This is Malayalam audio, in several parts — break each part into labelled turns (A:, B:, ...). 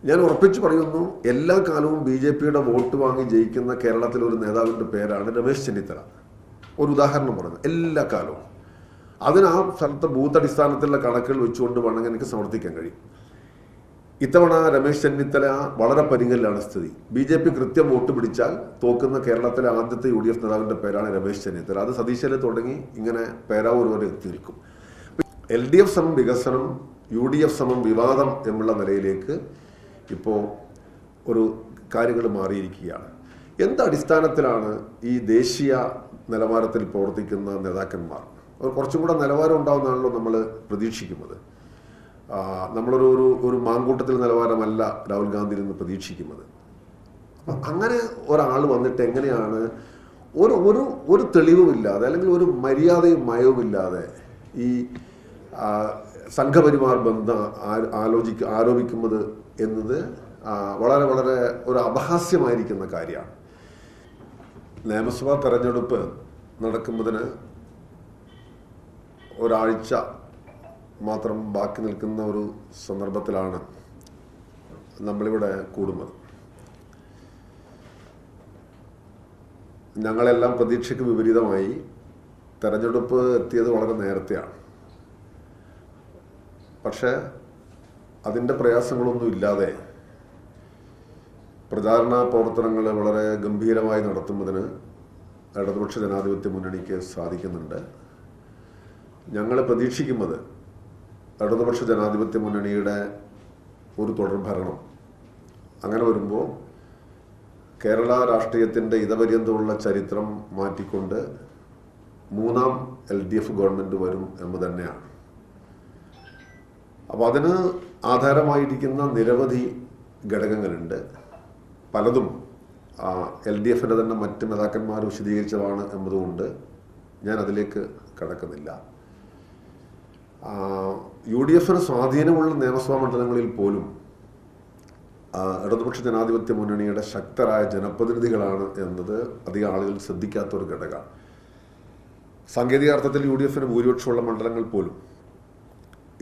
A: ഞാൻ ഉറപ്പിച്ചു പറയുന്നു, എല്ലാ കാലവും BJP-യുടെ വോട്ട് വാങ്ങി ജയിക്കുന്ന കേരളത്തിലെ ഒരു നേതാവിൻ്റെ പേരാണ് രമേശ് ചെന്നിത്തല. ഒരു ഉദാഹരണം പറഞ്ഞു, എല്ലാ കാലവും അതിന് ആ സ്ഥലത്തെ ബൂത്ത് അടിസ്ഥാനത്തിലുള്ള കണക്കുകൾ വെച്ചുകൊണ്ട് വേണമെങ്കിൽ എനിക്ക് സമർത്ഥിക്കാൻ കഴിയും. ഇത്തവണ രമേശ് ചെന്നിത്തല വളരെ പരിങ്ങലിലാണ് സ്ഥിതി. BJP കൃത്യം വോട്ട് പിടിച്ചാൽ തോക്കുന്ന കേരളത്തിലെ ആദ്യത്തെ UDF നേതാവിൻ്റെ പേരാണ് രമേശ് ചെന്നിത്തല. അത് സതീശനെ തുടങ്ങി ഇങ്ങനെ പേരാവൂർ വരെ എത്തി നിൽക്കും. LDF സമം വികസനം, UDF സമം വിവാദം എന്നുള്ള നിലയിലേക്ക് ഇപ്പോൾ ഒരു കാര്യങ്ങൾ മാറിയിരിക്കുകയാണ്. എന്തടിസ്ഥാനത്തിലാണ് ഈ ദേശീയ നിലവാരത്തിൽ പ്രവർത്തിക്കുന്ന നേതാക്കന്മാർ കുറച്ചും കൂടെ നിലവാരം ഉണ്ടാവുന്നതാണല്ലോ നമ്മൾ പ്രതീക്ഷിക്കുന്നത്. നമ്മളൊരു ഒരു ഒരു മാങ്കൂട്ടത്തിൽ നിലവാരമല്ല രാഹുൽ ഗാന്ധിയിൽ നിന്ന് പ്രതീക്ഷിക്കുന്നത്. അങ്ങനെ ഒരാൾ വന്നിട്ട് എങ്ങനെയാണ് ഒരു ഒരു ഒരു തെളിവുമില്ലാതെ അല്ലെങ്കിൽ ഒരു മര്യാദയും മയവുമില്ലാതെ ഈ സംഘപരിവാർ ബന്ധം ആരോപിക്കുന്നത് എന്നത് വളരെ വളരെ ഒരു അപഹാസ്യമായിരിക്കുന്ന കാര്യമാണ്. നിയമസഭാ തെരഞ്ഞെടുപ്പ് നടക്കുന്നതിന് ഒരാഴ്ച മാത്രം ബാക്കി നിൽക്കുന്ന ഒരു സന്ദർഭത്തിലാണ് നമ്മളിവിടെ കൂടുന്നത്. ഞങ്ങളെല്ലാം പ്രതീക്ഷയ്ക്ക് വിപരീതമായി തെരഞ്ഞെടുപ്പ് എത്തിയത് വളരെ നേരത്തെയാണ്. പക്ഷേ അതിൻ്റെ പ്രയാസങ്ങളൊന്നും ഇല്ലാതെ പ്രചാരണ പ്രവർത്തനങ്ങൾ വളരെ ഗംഭീരമായി നടത്തുന്നതിന് ഇടതുപക്ഷ ജനാധിപത്യ മുന്നണിക്ക് സാധിക്കുന്നുണ്ട്. ഞങ്ങൾ പ്രതീക്ഷിക്കുന്നത് ഇടതുപക്ഷ ജനാധിപത്യ മുന്നണിയുടെ ഒരു തുടർഭരണം. അങ്ങനെ വരുമ്പോൾ കേരള രാഷ്ട്രീയത്തിൻ്റെ ഇതപര്യന്തമുള്ള ചരിത്രം മാറ്റിക്കൊണ്ട് മൂന്നാം LDF ഗവൺമെൻറ് വരും എന്ന് തന്നെയാണ്. അപ്പോൾ അതിന് ആധാരമായിരിക്കുന്ന നിരവധി ഘടകങ്ങളുണ്ട്. പലതും LDF-ൻ്റെ തന്നെ മറ്റ് നേതാക്കന്മാർ വിശദീകരിച്ചതാണ് എന്നതുകൊണ്ട് ഞാൻ അതിലേക്ക് കടക്കുന്നില്ല. UDF-ന് സ്വാധീനമുള്ള നിയമസഭാ മണ്ഡലങ്ങളിൽ പോലും ഇടതുപക്ഷ ജനാധിപത്യ മുന്നണിയുടെ ശക്തരായ ജനപ്രതിനിധികളാണ് എന്നത് അധികം ആളുകൾ ശ്രദ്ധിക്കാത്തൊരു ഘടകമാണ്. സാങ്കേതിക അർത്ഥത്തിൽ UDF-ന് ഭൂരിപക്ഷമുള്ള മണ്ഡലങ്ങൾ പോലും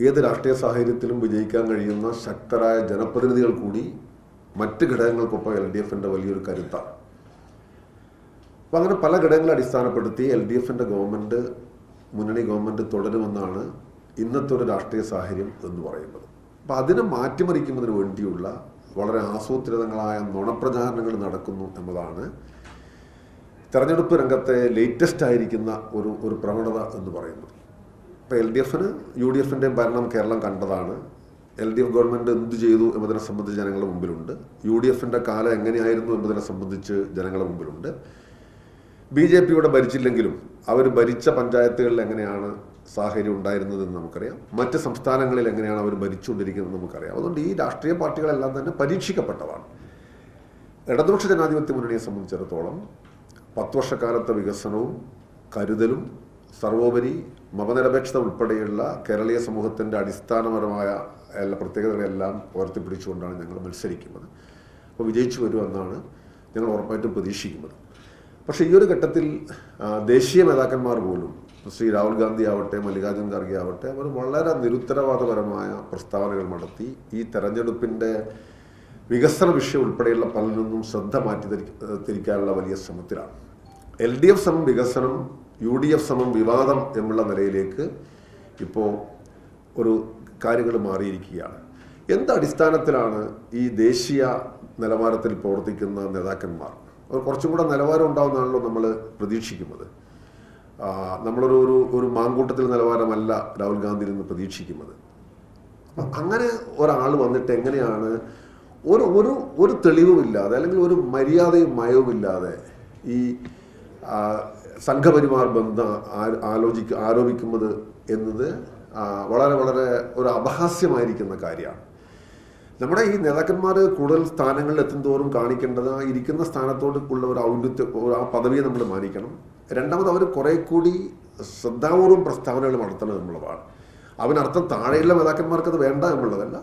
A: ഏത് രാഷ്ട്രീയ സാഹചര്യത്തിലും വിജയിക്കാൻ കഴിയുന്ന ശക്തരായ ജനപ്രതിനിധികൾ കൂടി മറ്റ് ഘടകങ്ങൾക്കൊപ്പം LDF-ൻ്റെ വലിയൊരു കരുത്താണ്. അപ്പം അങ്ങനെ പല ഘടകങ്ങളെ അടിസ്ഥാനപ്പെടുത്തി LDF-ൻ്റെ ഗവൺമെൻറ്, മുന്നണി ഗവൺമെൻറ് തുടരുമെന്നാണ് ഇന്നത്തെ ഒരു രാഷ്ട്രീയ സാഹചര്യം എന്ന് പറയുന്നത്. അപ്പം അതിനെ മാറ്റിമറിക്കുന്നതിന് വേണ്ടിയുള്ള വളരെ ആസൂത്രിതങ്ങളായ നുണപ്രചാരണങ്ങൾ നടക്കുന്നു എന്നതാണ് തെരഞ്ഞെടുപ്പ് രംഗത്തെ ലേറ്റസ്റ്റ് ആയിരിക്കുന്ന ഒരു പ്രവണത എന്ന് പറയുന്നത്. ഇപ്പോൾ LDF-ന് UDF-ൻ്റെയും ഭരണം കേരളം കണ്ടതാണ്. LDF ഗവൺമെൻറ് എന്ത് ചെയ്തു എന്നതിനെ സംബന്ധിച്ച് ജനങ്ങളുടെ മുമ്പിലുണ്ട്. UDF-ൻ്റെ കാലം എങ്ങനെയായിരുന്നു എന്നതിനെ സംബന്ധിച്ച് ജനങ്ങളുടെ മുമ്പിലുണ്ട്. BJP ഇവിടെ ഭരിച്ചില്ലെങ്കിലും അവർ ഭരിച്ച പഞ്ചായത്തുകളിൽ എങ്ങനെയാണ് സാഹചര്യം ഉണ്ടായിരുന്നതെന്ന് നമുക്കറിയാം. മറ്റ് സംസ്ഥാനങ്ങളിൽ എങ്ങനെയാണ് അവർ ഭരിച്ചുകൊണ്ടിരിക്കുന്നത് നമുക്കറിയാം. അതുകൊണ്ട് ഈ രാഷ്ട്രീയ പാർട്ടികളെല്ലാം തന്നെ പരീക്ഷിക്കപ്പെട്ടതാണ്. ഇടതുപക്ഷ ജനാധിപത്യ മുന്നണിയെ സംബന്ധിച്ചിടത്തോളം 10 വർഷക്കാലത്തെ വികസനവും കരുതലും സർവോപരി മതനിരപേക്ഷത ഉൾപ്പെടെയുള്ള കേരളീയ സമൂഹത്തിൻ്റെ അടിസ്ഥാനപരമായ എല്ലാ പ്രത്യേകതകളെല്ലാം ഉയർത്തിപ്പിടിച്ചുകൊണ്ടാണ് ഞങ്ങൾ മത്സരിക്കുന്നത്. അപ്പോൾ വിജയിച്ചു വരുമെന്നാണ് ഞങ്ങൾ ഉറപ്പായിട്ടും പ്രതീക്ഷിക്കുന്നത്. പക്ഷേ ഈ ഒരു ഘട്ടത്തിൽ ദേശീയ നേതാക്കന്മാർ പോലും, ശ്രീ രാഹുൽ ഗാന്ധി ആവട്ടെ, മല്ലികാർജ്ജുൻ ഖാർഗെ ആവട്ടെ, അവർ വളരെ നിരുത്തരവാദപരമായ പ്രസ്താവനകൾ നടത്തി ഈ തെരഞ്ഞെടുപ്പിൻ്റെ വികസന വിഷയം ഉൾപ്പെടെയുള്ള പലരിൽ ശ്രദ്ധ മാറ്റി തിരിക്കാനുള്ള വലിയ ശ്രമത്തിലാണ്. LDF സമം വികസനം, UDF സമം വിവാദം എന്നുള്ള നിലയിലേക്ക് ഇപ്പോൾ ഒരു കാര്യങ്ങൾ മാറിയിരിക്കുകയാണ്. എന്തടിസ്ഥാനത്തിലാണ് ഈ ദേശീയ നിലവാരത്തിൽ പ്രവർത്തിക്കുന്ന നേതാക്കന്മാർ കുറച്ചും കൂടെ നിലവാരം ഉണ്ടാവുന്നതാണല്ലോ നമ്മൾ പ്രതീക്ഷിക്കുന്നത്. നമ്മളൊരു ഒരു ഒരു മാങ്കൂട്ടത്തിൽ നിലവാരമല്ല രാഹുൽ ഗാന്ധിയിൽ നിന്ന് പ്രതീക്ഷിക്കുന്നത്. അങ്ങനെ ഒരാൾ വന്നിട്ട് എങ്ങനെയാണ് ഒരു ഒരു ഒരു തെളിവുമില്ലാതെ അല്ലെങ്കിൽ ഒരു മര്യാദയും മയവുമില്ലാതെ ഈ സംഘപരിവാർ ബന്ധം ആരോപിക്കുന്നത് എന്നത് വളരെ വളരെ ഒരു അപഹാസ്യമായിരിക്കുന്ന കാര്യമാണ്. നമ്മുടെ ഈ നേതാക്കന്മാർ കൂടുതൽ സ്ഥാനങ്ങളിൽ എത്തുന്തോറും കാണിക്കേണ്ടത് ആ ഇരിക്കുന്ന സ്ഥാനത്തോടുള്ള ഒരു ഔന്നത്യം, ആ പദവിയെ നമ്മൾ മാനിക്കണം. രണ്ടാമത് അവർ കുറെ കൂടി ശ്രദ്ധാപൂർവം പ്രസ്താവനകൾ നടത്തണം എന്നുള്ളതാണ്. അവനർത്ഥം താഴെയുള്ള നേതാക്കന്മാർക്ക് അത് വേണ്ട എന്നുള്ളതല്ല,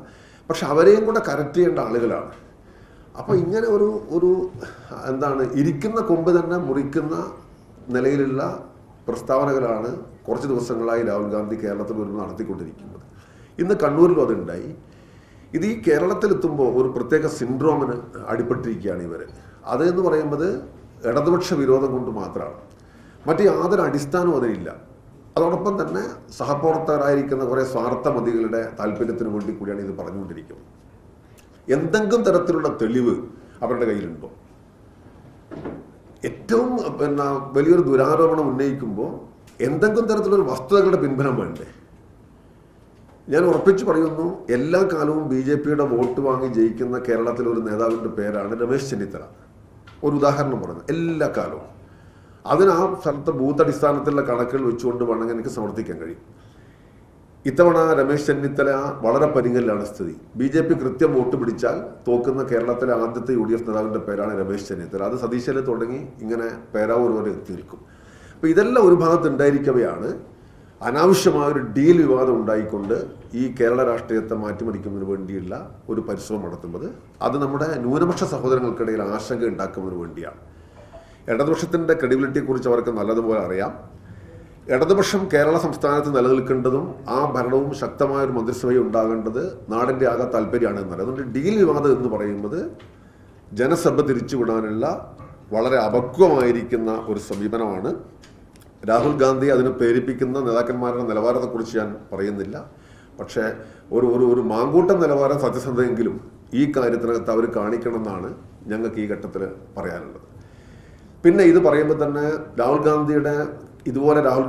A: പക്ഷെ അവരെയും കൂടെ കറക്റ്റ് ചെയ്യേണ്ട ആളുകളാണ്. അപ്പോൾ ഇങ്ങനെ ഒരു എന്താണ്, ഇരിക്കുന്ന കൊമ്പ് തന്നെ മുറിക്കുന്ന നിലയിലുള്ള പ്രസ്താവനകളാണ് കുറച്ച് ദിവസങ്ങളായി രാഹുൽ ഗാന്ധി കേരളത്തിൽ വരുമ്പോൾ നടത്തിക്കൊണ്ടിരിക്കുന്നത്. ഇന്ന് കണ്ണൂരിലും അതുണ്ടായി. ഇത് ഈ കേരളത്തിലെത്തുമ്പോൾ ഒരു പ്രത്യേക സിൻഡ്രോമിന് അടിപ്പെട്ടിരിക്കുകയാണ് ഇവർ. അതെന്ന് പറയുന്നത് ഇടതുപക്ഷ വിരോധം കൊണ്ട് മാത്രമാണ്, മറ്റ് യാതൊരു അടിസ്ഥാനവും അതിനില്ല. അതോടൊപ്പം തന്നെ സഹപ്രവർത്തകരായിരിക്കുന്ന കുറേ സ്വാർത്ഥമതികളുടെ താല്പര്യത്തിന് വേണ്ടി കൂടിയാണ് ഇത് പറഞ്ഞുകൊണ്ടിരിക്കുന്നത്. എന്തെങ്കിലും തരത്തിലുള്ള തെളിവ് അവരുടെ കയ്യിലുണ്ടോ? ഏറ്റവും വലിയൊരു ദുരാരോപണം ഉന്നയിക്കുമ്പോൾ എന്തെങ്കിലും തരത്തിലുള്ള വസ്തുതകളുടെ പിൻബലം വേണ്ടേ? ഞാൻ ഉറപ്പിച്ചു പറയുന്നു, എല്ലാ കാലവും BJPയുടെ വോട്ട് വാങ്ങി ജയിക്കുന്ന കേരളത്തിലെ ഒരു നേതാവിൻ്റെ പേരാണ് രമേശ് ചെന്നിത്തല. ഒരു ഉദാഹരണം പറഞ്ഞു, എല്ലാ കാലവും അതിന് ആ സ്ഥലത്തെ ബൂത്ത് അടിസ്ഥാനത്തിലുള്ള കണക്കുകൾ വെച്ചുകൊണ്ട് വേണമെങ്കിൽ എനിക്ക് സമർത്ഥിക്കാൻ കഴിയും. ഇത്തവണ രമേശ് ചെന്നിത്തല വളരെ പരിങ്ങലിലാണ് സ്ഥിതി. BJP കൃത്യം വോട്ട് പിടിച്ചാൽ തോക്കുന്ന കേരളത്തിലെ ആദ്യത്തെ UDF നേതാവിൻ്റെ പേരാണ് രമേശ് ചെന്നിത്തല. അത് സതീശനെ തുടങ്ങി ഇങ്ങനെ പേരാവൂർ വരെ എത്തി നിൽക്കും. അപ്പോൾ ഇതെല്ലാം ഒരു ഭാഗത്ത് ഉണ്ടായിരിക്കവെയാണ് അനാവശ്യമായൊരു ഡീൽ വിവാദം ഉണ്ടായിക്കൊണ്ട് ഈ കേരള രാഷ്ട്രീയത്തെ മാറ്റിമറിക്കുന്നതിന് വേണ്ടിയുള്ള ഒരു പരിശ്രമം നടത്തുന്നത്. അത് നമ്മുടെ ന്യൂനപക്ഷ സഹോദരങ്ങൾക്കിടയിൽ ആശങ്ക ഉണ്ടാക്കുന്നതിന് വേണ്ടിയാണ്. ഇടതുപക്ഷത്തിൻ്റെ ക്രെഡിബിലിറ്റിയെക്കുറിച്ച് അവർക്ക് നല്ലതുപോലെ അറിയാം. ഇടതുപക്ഷം കേരള സംസ്ഥാനത്ത് നിലനിൽക്കേണ്ടതും ആ ഭരണവും ശക്തമായൊരു മന്ത്രിസഭയും ഉണ്ടാകേണ്ടത് നാടിൻ്റെ ആകെ താല്പര്യമാണ് എന്നറിയാം. അതുകൊണ്ട് ഡീൽ വിവാദം എന്ന് പറയുന്നത് ജനസഭ തിരിച്ചുവിടാനുള്ള വളരെ അപക്വമായിരിക്കുന്ന ഒരു സമീപനമാണ്. രാഹുൽ ഗാന്ധി അതിനെ പ്രേരിപ്പിക്കുന്ന നേതാക്കന്മാരുടെ നിലവാരത്തെക്കുറിച്ച് ഞാൻ പറയുന്നില്ല. പക്ഷേ ഒരു മാങ്കൂട്ടം നിലവാരം സത്യസന്ധയെങ്കിലും ഈ കാര്യത്തിനകത്ത് അവർ കാണിക്കണമെന്നാണ് ഞങ്ങൾക്ക് ഈ ഘട്ടത്തിൽ പറയാനുള്ളത്. പിന്നെ ഇത് പറയുമ്പോൾ തന്നെ രാഹുൽ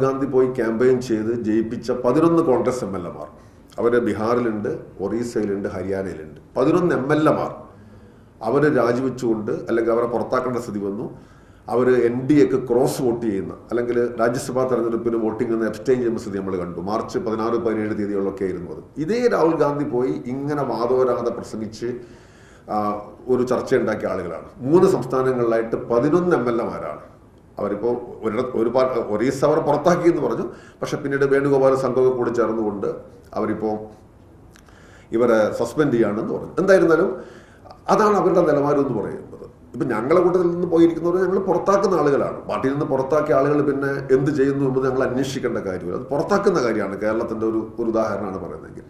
A: ഗാന്ധി പോയി ക്യാമ്പയിൻ ചെയ്ത് ജയിപ്പിച്ച 11 കോൺഗ്രസ് MLA-മാർ, അവർ ബീഹാറിലുണ്ട്, ഒറീസയിലുണ്ട്, ഹരിയാനയിലുണ്ട്. 11 MLA-മാർ അവർ രാജിവെച്ചുകൊണ്ട് അല്ലെങ്കിൽ അവരെ പുറത്താക്കേണ്ട സ്ഥിതി വന്നു. അവർ NDAക്ക് ക്രോസ് വോട്ട് ചെയ്യുന്ന അല്ലെങ്കിൽ രാജ്യസഭാ തെരഞ്ഞെടുപ്പിന് വോട്ടിംഗ് നിന്ന് അബ്സ്റ്റെയിൻ ചെയ്യുന്ന സ്ഥിതി നമ്മൾ കണ്ടു. മാർച്ച് 16-17 തീയതികളിലൊക്കെ ആയിരുന്നു അത്. ഇതേ രാഹുൽ ഗാന്ധി പോയി ഇങ്ങനെ വാദോരാതെ പ്രസംഗിച്ച് ഒരു ചർച്ച ഉണ്ടാക്കിയ ആളുകളാണ്. 3 സംസ്ഥാനങ്ങളിലായിട്ട് 11 MLA-മാരാണ്. അവരിപ്പോൾ ഒറീസ അവർ പുറത്താക്കിയെന്ന് പറഞ്ഞു. പക്ഷെ പിന്നീട് വേണുഗോപാൽ സംഘമൊക്കെ കൂടി ചേർന്നുകൊണ്ട് അവരിപ്പോൾ ഇവരെ സസ്പെൻഡ് ചെയ്യാണെന്ന് പറഞ്ഞു. എന്തായിരുന്നാലും അതാണ് അവരുടെ നിലവാരം എന്ന് പറയുന്നത്. ഇപ്പം ഞങ്ങളെ കൂട്ടത്തിൽ നിന്ന് പോയിരിക്കുന്നവർ ഞങ്ങൾ പുറത്താക്കുന്ന ആളുകളാണ്. പാർട്ടിയിൽ നിന്ന് പുറത്താക്കിയ ആളുകൾ പിന്നെ എന്ത് ചെയ്യുന്നു എന്നത് ഞങ്ങൾ അന്വേഷിക്കേണ്ട കാര്യമില്ല. അത് പുറത്താക്കുന്ന കാര്യമാണ്. കേരളത്തിൻ്റെ ഒരു ഉദാഹരണമാണ് പറയുന്നതെങ്കിൽ.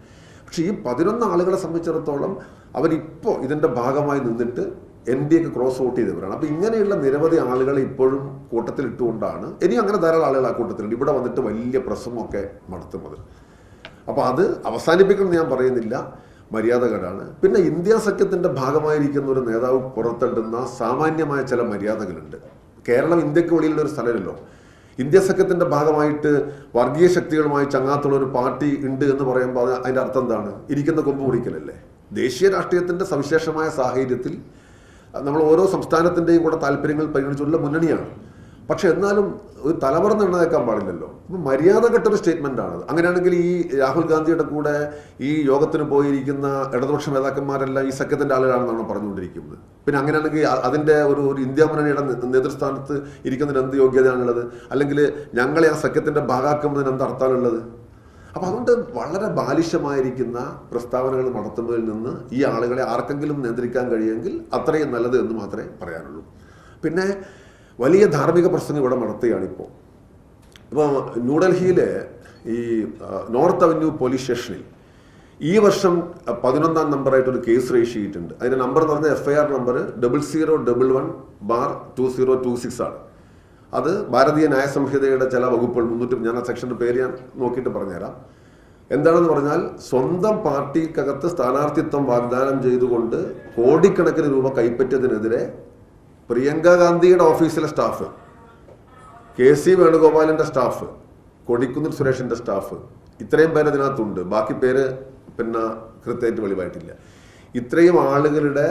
A: പക്ഷേ ഈ 11 ആളുകളെ സംബന്ധിച്ചിടത്തോളം അവരിപ്പോൾ ഇതിൻ്റെ ഭാഗമായി നിന്നിട്ട് NDAക്ക് ക്രോസ് വോട്ട് ചെയ്തവരാണ്. അപ്പോൾ ഇങ്ങനെയുള്ള നിരവധി ആളുകളെ ഇപ്പോഴും കൂട്ടത്തിലിട്ടുകൊണ്ടാണ്, ഇനി അങ്ങനെ ധാരാളം ആളുകൾ ആ കൂട്ടത്തിലുണ്ട്, ഇവിടെ വന്നിട്ട് വലിയ പ്രശ്നമൊക്കെ നടത്തുന്നത്. അപ്പോൾ അത് അവസാനിപ്പിക്കണം ഞാൻ പറയുന്നില്ല, മര്യാദകളാണ്. പിന്നെ ഇന്ത്യ സഖ്യത്തിൻ്റെ ഭാഗമായിരിക്കുന്ന ഒരു നേതാവ് പുറത്തെടുക്കുന്ന സാമാന്യമായ ചില മര്യാദകളുണ്ട്. കേരളം ഇന്ത്യക്ക് വെളിയിലുള്ളൊരു സ്ഥലമല്ലോ. ഇന്ത്യ സഖ്യത്തിൻ്റെ ഭാഗമായിട്ട് വർഗീയ ശക്തികളുമായി ചങ്ങാത്തുള്ള ഒരു പാർട്ടി ഉണ്ട് എന്ന് പറയുമ്പോൾ അതിൻ്റെ അർത്ഥം എന്താണ്? ഇരിക്കുന്ന കൊമ്പ് മുറിക്കലല്ലേ? ദേശീയ രാഷ്ട്രീയത്തിൻ്റെ സവിശേഷമായ സാഹചര്യത്തിൽ നമ്മൾ ഓരോ സംസ്ഥാനത്തിൻ്റെയും കൂടെ താല്പര്യങ്ങൾ പരിഗണിച്ചുള്ള മുന്നണിയാണ്. പക്ഷെ എന്നാലും ഒരു തലമുറ നിർണ്ണയിക്കാൻ പാടില്ലല്ലോ. ഇപ്പം മര്യാദഘട്ടൊരു സ്റ്റേറ്റ്മെൻ്റാണ്. അങ്ങനെയാണെങ്കിൽ ഈ രാഹുൽ ഗാന്ധിയുടെ കൂടെ ഈ യോഗത്തിന് പോയിരിക്കുന്ന ഇടതുപക്ഷ നേതാക്കന്മാരെല്ലാം ഈ സഖ്യത്തിൻ്റെ ആളുകളാണെന്നാണ് പറഞ്ഞുകൊണ്ടിരിക്കുന്നത്. പിന്നെ അങ്ങനെയാണെങ്കിൽ അതിൻ്റെ ഒരു ഇന്ത്യ മുന്നണിയുടെ നേതൃസ്ഥാനത്ത് ഇരിക്കുന്നതിന് എന്ത് യോഗ്യതയാണുള്ളത്? അല്ലെങ്കിൽ ഞങ്ങളെ ആ സഖ്യത്തിൻ്റെ ഭാഗമാക്കുന്നതിന് എന്ത് അർത്ഥമാണുള്ളത്? അപ്പം അതുകൊണ്ട് വളരെ ബാലിശമായിരിക്കുന്ന പ്രസ്താവനകൾ നടത്തുന്നതിൽ നിന്ന് ഈ ആളുകളെ ആർക്കെങ്കിലും നിയന്ത്രിക്കാൻ കഴിയുമെങ്കിൽ അത്രയും നല്ലത് എന്ന് മാത്രമേ പറയാനുള്ളൂ. പിന്നെ വലിയ ധാർമ്മിക പ്രസംഗം ഇവിടെ നടത്തുകയാണിപ്പോൾ. ഇപ്പോൾ ന്യൂഡൽഹിയിലെ ഈ നോർത്ത് അവന്യൂ പോലീസ് സ്റ്റേഷനിൽ ഈ വർഷം 11ാം നമ്പറായിട്ടൊരു കേസ് രജിസ്റ്റർ ചെയ്തിട്ടുണ്ട്. അതിൻ്റെ നമ്പർ എന്ന് പറഞ്ഞാൽ FIR നമ്പർ 0011/2026 ആണ്. അത് ഭാരതീയ ന്യായ സംഹിതയുടെ ചില വകുപ്പുകൾ 300, ഞാൻ ആ സെക്ഷൻ്റെ പേര് ഞാൻ നോക്കിയിട്ട് പറഞ്ഞുതരാം. എന്താണെന്ന് പറഞ്ഞാൽ സ്വന്തം പാർട്ടിക്കകത്ത് സ്ഥാനാർത്ഥിത്വം വാഗ്ദാനം ചെയ്തുകൊണ്ട് കോടിക്കണക്കിന് രൂപ കൈപ്പറ്റിയതിനെതിരെ പ്രിയങ്ക ഗാന്ധിയുടെ ഓഫീസിലെ സ്റ്റാഫ്, KC വേണുഗോപാലിൻ്റെ സ്റ്റാഫ്, കൊടിക്കുന്നിൽ സുരേഷിൻ്റെ സ്റ്റാഫ്, ഇത്രയും പേര് ഇതിനകത്തുണ്ട്. ബാക്കി പേര് പിന്നെ കൃത്യമായിട്ട് വെളിവായിട്ടില്ല. ഇത്രയും ആളുകളുടെ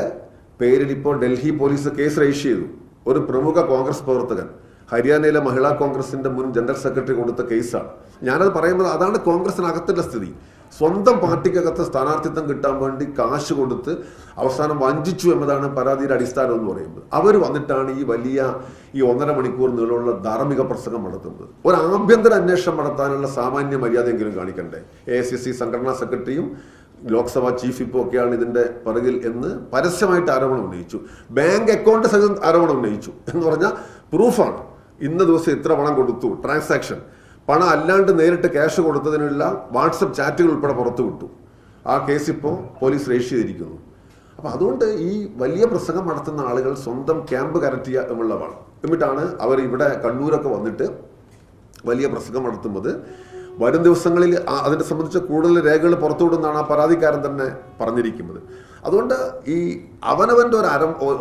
A: പേരിൽ ഇപ്പോൾ ഡൽഹി പോലീസ് കേസ് രജിസ്റ്റർ ചെയ്തു. ഒരു പ്രമുഖ കോൺഗ്രസ് പ്രവർത്തകൻ, ഹരിയാനയിലെ മഹിളാ കോൺഗ്രസിന്റെ മുൻ ജനറൽ സെക്രട്ടറി കൊടുത്ത കേസാണ്. ഞാനത് പറയുന്നത് അതാണ് കോൺഗ്രസിനകത്തുള്ള സ്ഥിതി. സ്വന്തം പാർട്ടിക്കകത്ത് സ്ഥാനാർത്ഥിത്വം കിട്ടാൻ വേണ്ടി കാശ് കൊടുത്ത് അവസാനം വഞ്ചിച്ചു എന്നതാണ് പരാതിയുടെ അടിസ്ഥാനം എന്ന് പറയുന്നത്. അവർ വന്നിട്ടാണ് ഈ 1.5 മണിക്കൂർ നീളമുള്ള ധാർമ്മിക പ്രസംഗം നടത്തുന്നത്. ഒരു ആഭ്യന്തര അന്വേഷണം നടത്താനുള്ള സാമാന്യ മര്യാദയെങ്കിലും കാണിക്കണ്ടേ? AICC സംഘടനാ സെക്രട്ടറിയും ലോക്സഭാ ചീഫ് വിപ്പും ഒക്കെയാണ് ഇതിന്റെ പിറകിൽ എന്ന് പരസ്യമായിട്ട് ആരോപണം ഉന്നയിച്ചു. ബാങ്ക് അക്കൗണ്ട് സഹിതം ആരോപണം ഉന്നയിച്ചു എന്ന് പറഞ്ഞാൽ പ്രൂഫാണ്. ഇന്ന ദിവസം ഇത്ര പണം കൊടുത്തു, ട്രാൻസാക്ഷൻ, പണം അല്ലാണ്ട് നേരിട്ട് ക്യാഷ് കൊടുത്തതിനുള്ള വാട്സപ്പ് ചാറ്റുകൾ ഉൾപ്പെടെ പുറത്തു വിട്ടു. ആ കേസ് ഇപ്പോൾ പോലീസ് രജിസ്റ്റർ ചെയ്തിരിക്കുന്നു. അപ്പം അതുകൊണ്ട് ഈ വലിയ പ്രസംഗം നടത്തുന്ന ആളുകൾ സ്വന്തം ക്യാമ്പ് കരറ്റിയ എന്നുള്ളതാണ്. എന്നിട്ടാണ് അവർ ഇവിടെ കണ്ണൂരൊക്കെ വന്നിട്ട് വലിയ പ്രസംഗം നടത്തുന്നത്. വരും ദിവസങ്ങളിൽ അതിനെ സംബന്ധിച്ച് കൂടുതൽ രേഖകൾ പുറത്തുവിടുന്നതാണ് ആ പരാതിക്കാരൻ തന്നെ പറഞ്ഞിരിക്കുന്നത്. അതുകൊണ്ട് ഈ അവനവൻ്റെ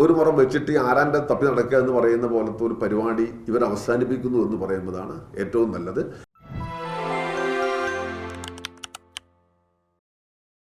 A: ഒരു മുറം വെച്ചിട്ട് ഈ ആരാൻ്റെ തപ്പി നടക്കുക എന്ന് പറയുന്ന പോലത്തെ ഒരു പരിപാടി ഇവർ അവസാനിപ്പിക്കുന്നു എന്ന് പറയുന്നതാണ് ഏറ്റവും നല്ലത്.